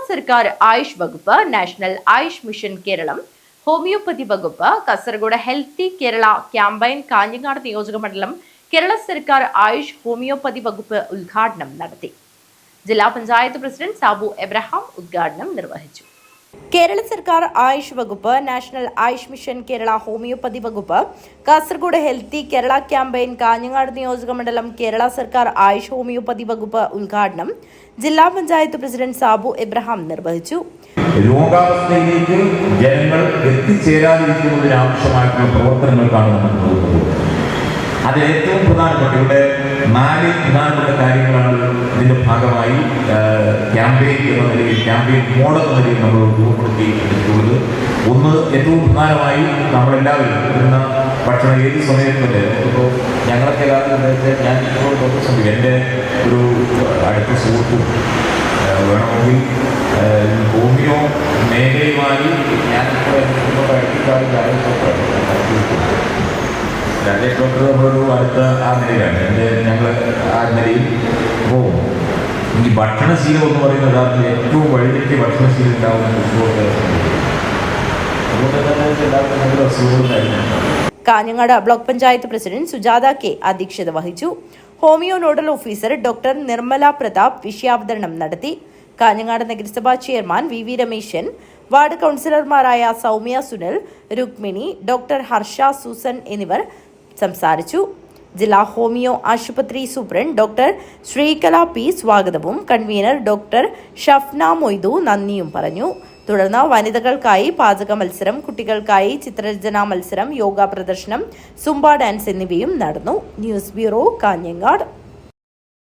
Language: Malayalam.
സർക്കാർ ആയുഷ് വകുപ്പ്, national Ayush mission Keralam, homoeopathy വകുപ്പ്, കാസർഗോഡ് ഹെൽത്തി കേരള ക്യാമ്പയിൻ കാഞ്ഞങ്ങാട് നിയോജകമണ്ഡലം കേരള സർക്കാർ ആയുഷ് ഹോമിയോപ്പതി വകുപ്പ് ഉദ്ഘാടനം നടത്തി. ജില്ലാ പഞ്ചായത്ത് പ്രസിഡന്റ് സാബു എബ്രഹാം ഉദ്ഘാടനം നിർവഹിച്ചു. കേരള സർക്കാർ ആയുഷ് വകുപ്പ്, national Ayush mission Kerala, homoeopathy വകുപ്പ്, കാസർഗോഡ് ഹെൽത്തി കേരള ക്യാമ്പയിൻ കാഞ്ഞങ്ങാട് നിയോജകമണ്ഡലം കേരള സർക്കാർ ആയുഷ് ഹോമിയോപ്പതി വകുപ്പ് ഉദ്ഘാടനം ജില്ലാ പഞ്ചായത്ത് പ്രസിഡന്റ് സാബു എബ്രഹാം നിർവഹിച്ചു. രോഗാവസ്ഥയിലേക്ക് ജനങ്ങൾ എത്തിച്ചേരാതിരിക്കുന്നതിനാവശ്യമായിട്ടുള്ള പ്രവർത്തനങ്ങൾക്കാണ് നമ്മൾ നോക്കുന്നത്. അതിൽ ഏറ്റവും പ്രധാനപ്പെട്ട ഇവിടെ 4 പ്രധാനപ്പെട്ട കാര്യങ്ങളാണ് ഇതിന്റെ ഭാഗമായി ക്യാമ്പയിൻ എന്ന നിലയിൽ, ക്യാമ്പയിൻ മോഡ് എന്ന നിലയിൽ നമ്മൾ രൂപപ്പെടുത്തിയിട്ടുള്ളത്. ഒന്ന്, ഏറ്റവും പ്രധാനമായി നമ്മളെല്ലാവരും വരുന്ന ഭക്ഷണം ഏത് സമയത്തല്ലേ, ഇപ്പോൾ ഞങ്ങളൊക്കെ എല്ലാവരും ഞാൻ ഇപ്പോൾ ഡോക്ടർ എൻ്റെ ഒരു അടുത്ത സുഹൃത്തും വേണമെങ്കിൽ ഹോമിയോ മേഖലയുമായി ഞാനിപ്പോൾ അടുത്ത രാജേഷ് ഡോക്ടർ നമ്മളൊരു അടുത്ത ആ നിലയിലാണ് ഞങ്ങൾ ആ നിലയിൽ പോകും. ഈ ഭക്ഷണശീലം എന്ന് പറയുന്ന യഥാർത്ഥത്തിൽ ഏറ്റവും വഴിതെറ്റിയ ഭക്ഷണശീലം ഉണ്ടാവുന്ന കുട്ടികൾക്ക് അതുകൊണ്ട് തന്നെ എല്ലാവർക്കും നല്ല അസുഖങ്ങളുണ്ടായിരുന്നു. Kanhangad block panchayat president Sujatha K അധ്യക്ഷത വഹിച്ചു. Homeo nodal officer doctor Nirmala Prathap വിഷയാവതരണം നടത്തി. കാഞ്ഞങ്ങാട് നഗരസഭാ ചെയർമാൻ വി രമേശൻ, വാർഡ് കൌൺസിലർമാരായ സൗമ്യ സുനിൽ, രുക്മിണി, ഡോക്ടർ ഹർഷ സൂസൻ എന്നിവർ സംസാരിച്ചു. ജില്ലാ ഹോമിയോ ആശുപത്രി സൂപ്രണ്ട് ഡോക്ടർ ശ്രീകല പി സ്വാഗതവും കൺവീനർ ഡോക്ടർ ഷഫ്ന മൊയ്തു നന്ദിയും പറഞ്ഞു. തുടർന്ന് വനിതകൾക്കായി പാചക മത്സരം, കുട്ടികൾക്കായി ചിത്രരചനാ മത്സരം, യോഗ പ്രദർശനം, സുംബ ഡാൻസ് എന്നിവയും നടന്നു. News bureau, Kanhangad.